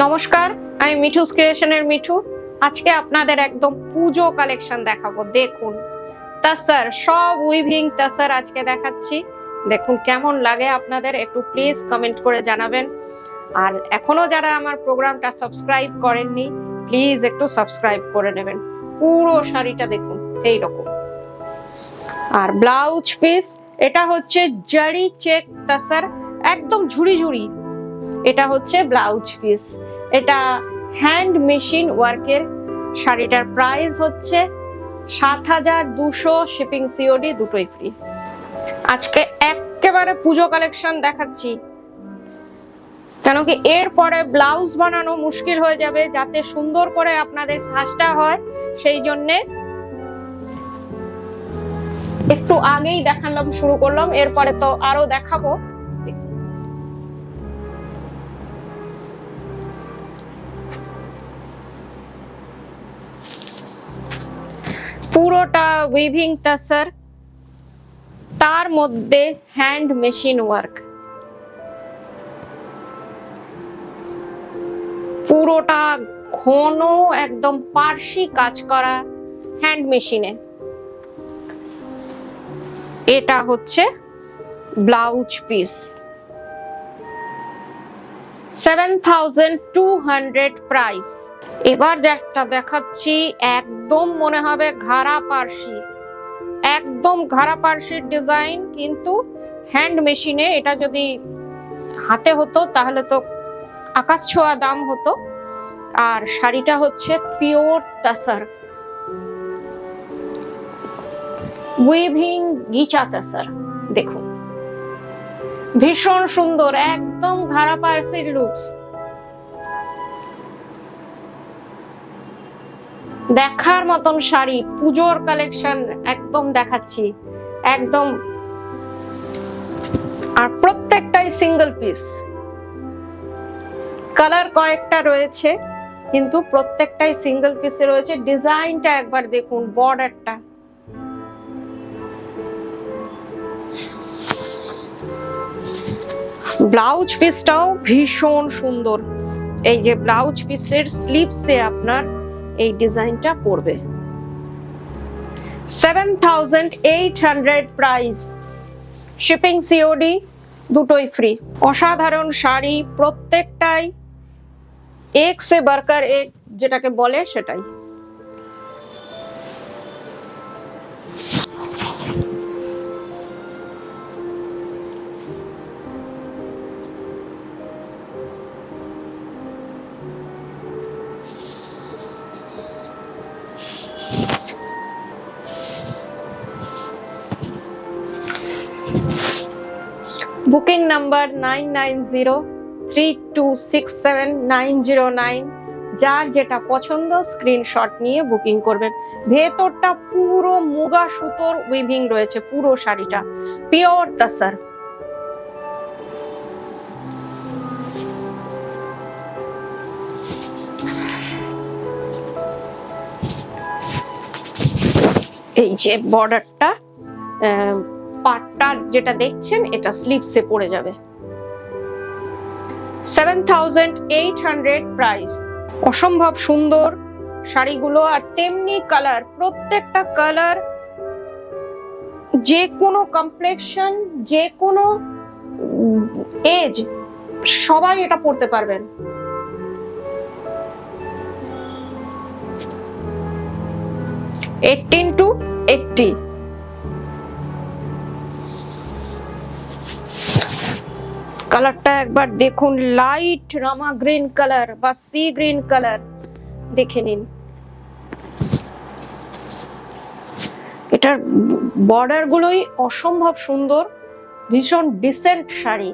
নমস্কার, আমি মিঠুস ক্রিয়েশনের মিঠু। আজকে আপনাদের একদম পুজো কালেকশন দেখাবো। দেখুন তাসার, সব উইভিং তাসার আজকে দেখাচ্ছি। দেখুন কেমন লাগে আপনাদের, একটু প্লিজ কমেন্ট করে জানাবেন। আর এখনো যারা আমার প্রোগ্রামটা সাবস্ক্রাইব করেননি, প্লিজ একটু সাবস্ক্রাইব করে নেবেন। পুরো শাড়িটা দেখুন এইরকম। আর ব্লাউজ পিস, এটা হচ্ছে জারি চেক তাসার, একদম ঝুড়ি ঝুড়ি। এটা হচ্ছে ব্লাউজ পিস, এটা হ্যান্ড মেশিন ওয়ার্কের। শাড়িটার প্রাইস হচ্ছে ৭,২০০, শিপিং সিওডি দুটোই ফ্রি। আজকে একেবারে পুজো কালেকশন দেখাচ্ছি, কেন কি এরপরে ব্লাউজ বানানো মুশকিল হয়ে যাবে। যাতে সুন্দর করে আপনাদের সাজটা হয়, সেই জন্যে একটু আগেই দেখালাম, শুরু করলাম। এরপরে তো আরো দেখাবো। পুরোটা উইভিং তাসার, তার মধ্যে হ্যান্ড মেশিন ওয়ার্ক। পুরোটা ঘন একদম পার্সি কাজ করা হ্যান্ড মেশিনে। এটা হচ্ছে ব্লাউজ পিস, 7,200 প্রাইস। এবার যেটা দেখাচ্ছি একদম মনে হবে ঘাড়া পার্সি, একদম ঘাড়া পার্সির ডিজাইন, কিন্তু হ্যান্ড মেশিনে। এটা যদি হাতে হতো তাহলে তো আকাশ ছোঁয়া দাম হতো। আর শাড়িটা হচ্ছে পিওর তাসার, উইভিং গিচা তাসার। দেখুন ভীষণ সুন্দর, একদম ঘাড়া পার্সির লুকস। দেখার মতন শাড়ি, পুজোর কালেকশন একদম দেখাচ্ছি একদম। আর প্রত্যেকটাই সিঙ্গেল পিস, কালার কয়েকটা রয়েছে কিন্তু প্রত্যেকটাই সিঙ্গেল পিসে রয়েছে। ডিজাইনটা একবার দেখুন, বর্ডারটা। ব্লাউজ পিসটাও ভীষণ সুন্দর। এই যে ব্লাউজ পিসের স্লিভসে আপনার এই ডিজাইনটা পড়বে। 7,800 প্রাইস, শিপিং সিওডি দুটোই ফ্রি। অসাধারণ শাড়ি, প্রত্যেকটাই এক সে বারকার এক, যেটাকে বলে সেটাই। Booking number 9903267909। যার যেটা পছন্দ স্ক্রিনশট নিয়ে বুকিং করবেন। ভেতরটা পুরো মুগা সুতোর উইভিং রয়েছে, পুরো শাড়িটা পিওর তাসার। এই যে বর্ডারটা, পাটটা যেটা দেখছেন এটা স্লিভসে পড়ে যাবে। 7,800 প্রাইস। অসম্ভব সুন্দর শাড়িগুলো, আর তেমনি কালার, প্রত্যেকটা কালার, যে কোনো কমপ্লেক্সন, যে কোনো এজ, সবাই এটা পরতে পারবেন। Eighteen to 80। কালারটা একবার দেখুন, লাইট রামা গ্রিন কালার বা সি গ্রিন কালার, দেখে নিন। এটার বর্ডার গুলোই অসম্ভব সুন্দর, ভীষণ ডিসেন্ট শাড়ি।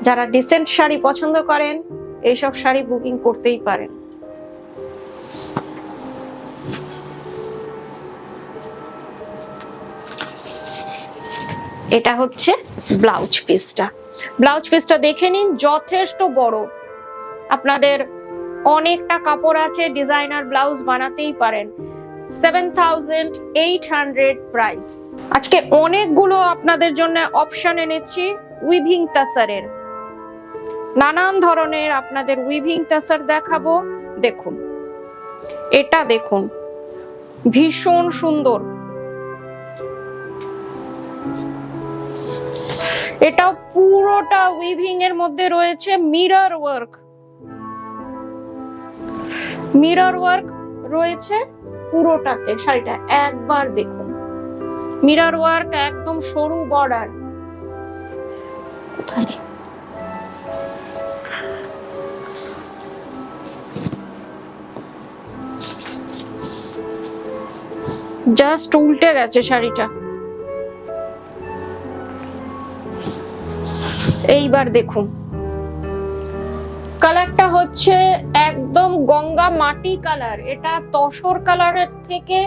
যারা ডিসেন্ট শাড়ি পছন্দ করেন, এইসব শাড়ি বুকিং করতেই পারেন। এটা হচ্ছে ব্লাউজ পিসটা। ব্লাউজ পিসটা দেখে নিন, যথেষ্ট বড়। আপনাদের অনেকটা কাপড় আছে, ডিজাইনার ব্লাউজ বানাতেই পারেন। 7,800 প্রাইস। আজকে অনেকগুলো আপনাদের জন্য অপশন এনেছি উইভিং তাসারের। নানান ধরনের আপনাদের উইভিং তাসার দেখাবো। দেখুন এটা দেখুন, ভীষণ সুন্দর। এটা পুরোটা উইভিং এর মধ্যে রয়েছে মিরর ওয়ার্ক। মিরর ওয়ার্ক রয়েছে পুরোটাতে। শাড়িটা একবার দেখুন, মিরর ওয়ার্ক, একদম সরু বর্ডার। জাস্ট উল্টে গেছে শাড়িটা। এইবার দেখুন কালারটা হচ্ছে একদম গঙ্গা মাটি কালার। এটা তসর কালারের থেকে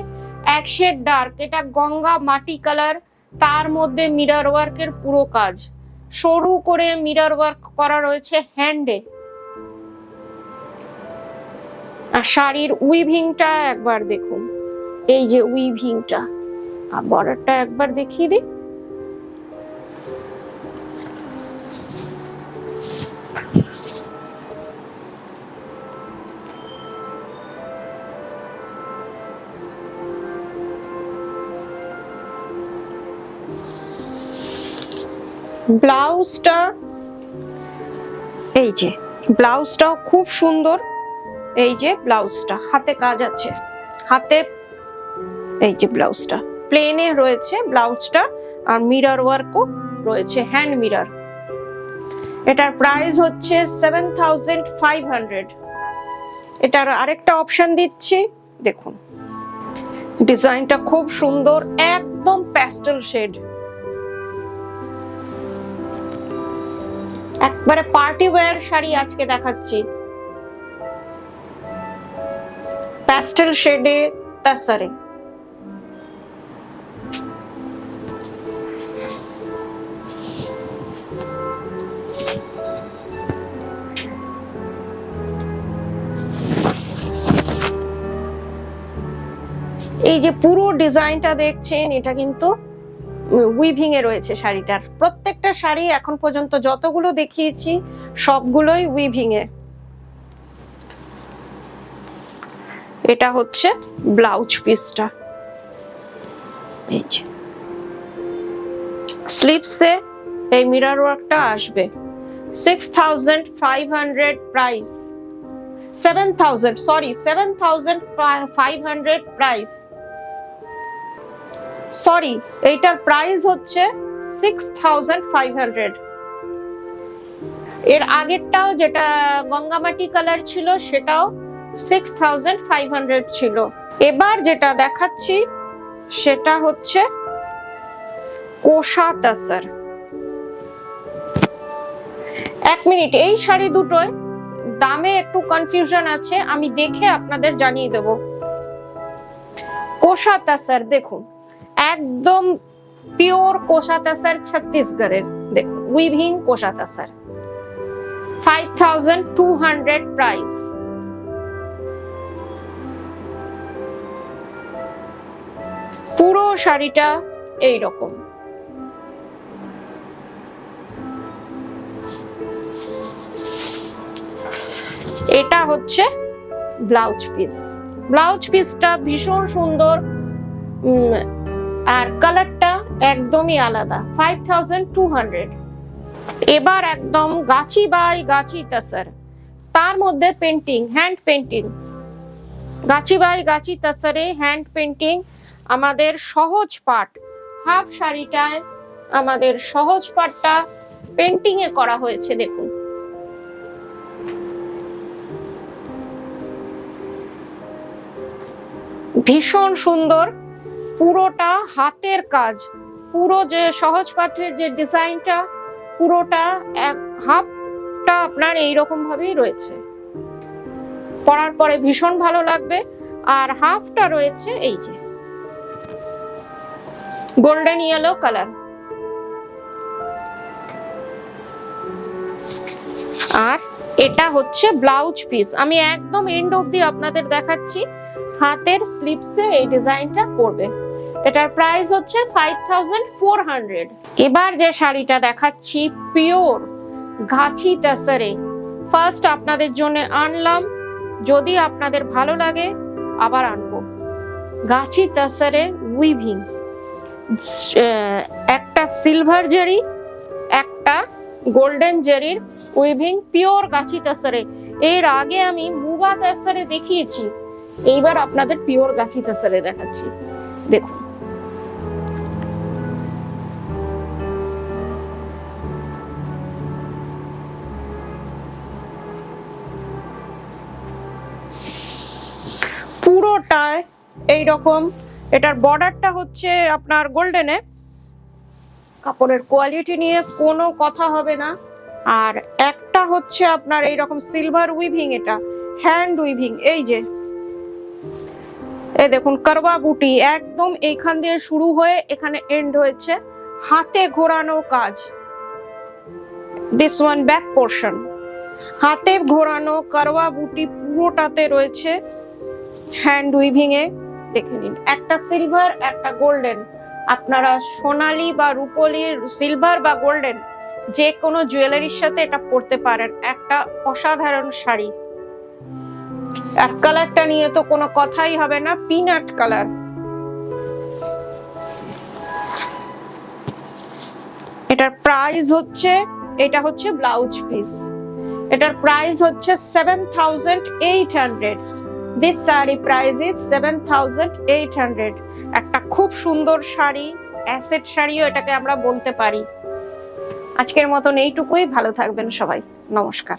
এক শেড ডার্ক। এটা গঙ্গা মাটি কালার, তার মধ্যে মিরর ওয়ার্কের পুরো কাজ। সরু করে মিরর ওয়ার্ক করা রয়েছে হ্যান্ডে। আর শাড়ির উইভিংটা একবার দেখুন, এই যে উইভিংটা, আর বর্ডারটা একবার দেখিয়ে দিই। ব্লাউজটা, এই যে ব্লাউজটাও খুব সুন্দর। এই যে ব্লাউজটা হাতে কাজ আছে, হাতে এই যে ব্লাউজটা প্লেনে রয়েছে ব্লাউজটা, আর মিরর ওয়ার্কও রয়েছে, হ্যান্ড মিরর। এটার প্রাইস হচ্ছে 7500। এটার আরেকটা অপশন দিচ্ছি, দেখুন ডিজাইনটা খুব সুন্দর, একদম প্যাস্টেল শেড। একবারে পার্টি ওয়্যার শাড়ি আজকে দেখাচ্ছি, প্যাস্টেল শেডে তাসারে। এই যে পুরো ডিজাইনটা দেখছেন, এটা কিন্তু উইভিং এ রয়েছে শাড়িটার। প্রত্যেকটা শাড়ি এখন পর্যন্ত যতগুলো দেখিয়েছি সবগুলোই উইভিং এ। এটা হচ্ছে ব্লাউজ পিসটা, এই যে স্লিভসে এই মিরর ওয়ার্কটা আসবে। 6500 প্রাইস, 7500 প্রাইস। সরি, এইটার প্রাইস হচ্ছে 6500। এর আগেরটাও যেটা গঙ্গামাটি কালার ছিল সেটাও 6500 ছিল। এবার যেটা দেখাচ্ছি সেটা হচ্ছে কোষা তাসার। এক মিনিট, এই শাড়ি দুটোয় দামে একটু কনফিউশন আছে, আমি দেখে আপনাদের জানিয়ে দেব। কোষা তাসার দেখুন, একদম পিওর কোষা তাসার, ছত্তিশগড়ের। দেখুন উইভিং কোষা তাসার, 5200 প্রাইস। পুরো শাড়িটা এইরকম। এটা হচ্ছে ব্লাউজ পিস। ব্লাউজ পিসটা ভীষণ সুন্দর, আর কালারটা একদমই আলাদা, 5200। এবার একদম গাছি বাই গাছি তাসার, তার মধ্যে painting, hand painting. Gachhi by Gachhi তাসারে hand painting. আমাদের সহজ পাট, হাফ শাড়িটায় আমাদের সহজ পাটটা পেন্টিং এ করা হয়েছে। দেখুন ভীষণ সুন্দর, পুরোটা হাতের কাজ। পুরো যে সহজ পাঠের যে ডিজাইনটা, পুরোটা এক হাফটা আপনার এইরকম ভাবেই রয়েছে। পরার পরে ভীষণ ভালো লাগবে। আর হাফটা রয়েছে এই যে গোল্ডেন ইয়েলো কালার। আর এটা হচ্ছে ব্লাউজ পিস। আমি একদম এন্ড অবধি আপনাদের দেখাচ্ছি। হাতের স্লিভসে এই ডিজাইনটা পড়বে। এটার প্রাইস হচ্ছে 5400। এবার যে শাড়িটা দেখাচ্ছি পিওর গাছি তাসারে ফার্স্ট আপনাদের জন্য আনলাম, যদি আপনাদের ভালো লাগে আবার আনবো। গাছি তাসারে উইভিং, একটা সিলভার জারি, একটা গোল্ডেন জারির উইভিং, পিওর গাছি তাসারে। এর আগে আমি মুগা তাসারে দেখিয়েছি, এইবার আপনাদের পিওর গাছি তাসারে দেখাচ্ছি। দেখুন পুরোটায় এইরকম। এটার বর্ডারটা হচ্ছে আপনার গোল্ডেনে। কাপড়ের কোয়ালিটি নিয়ে কোনো কথা হবে না। আর একটা হচ্ছে আপনার এইরকম সিলভার উইভিং, এটা হ্যান্ড উইভিং। এই যে এই দেখুন করবা বুটি, একদম এইখান দিয়ে শুরু হয়ে এখানে এন্ড হয়েছে, হাতে ঘোরানো কাজ। দিস ওয়ান ব্যাক পোর্শন, হাতে ঘোরানো করবা বুটি পুরোটাতে রয়েছে হ্যান্ড উইভিং এ। দেখে নিন, একটা সিলভার একটা গোল্ডেন। আপনারা সোনালী বা রূপোলির, সিলভার বা গোল্ডেন যে কোনো জুয়েলারির সাথে এটা পরতে পারেন। একটা অসাধারণ শাড়ি। আর কালারটা নিয়ে তো কোনো কথাই হবে না, পিনাট কালার। এটার প্রাইস হচ্ছে, এটা হচ্ছে ব্লাউজ পিস, এটার প্রাইস হচ্ছে 7800। This saree price is 7800। একটা খুব সুন্দর শাড়ি, অ্যাসেট শাড়িও এটাকে আমরা বলতে পারি। আজকের মতন এইটুকুই, ভালো থাকবেন সবাই, নমস্কার।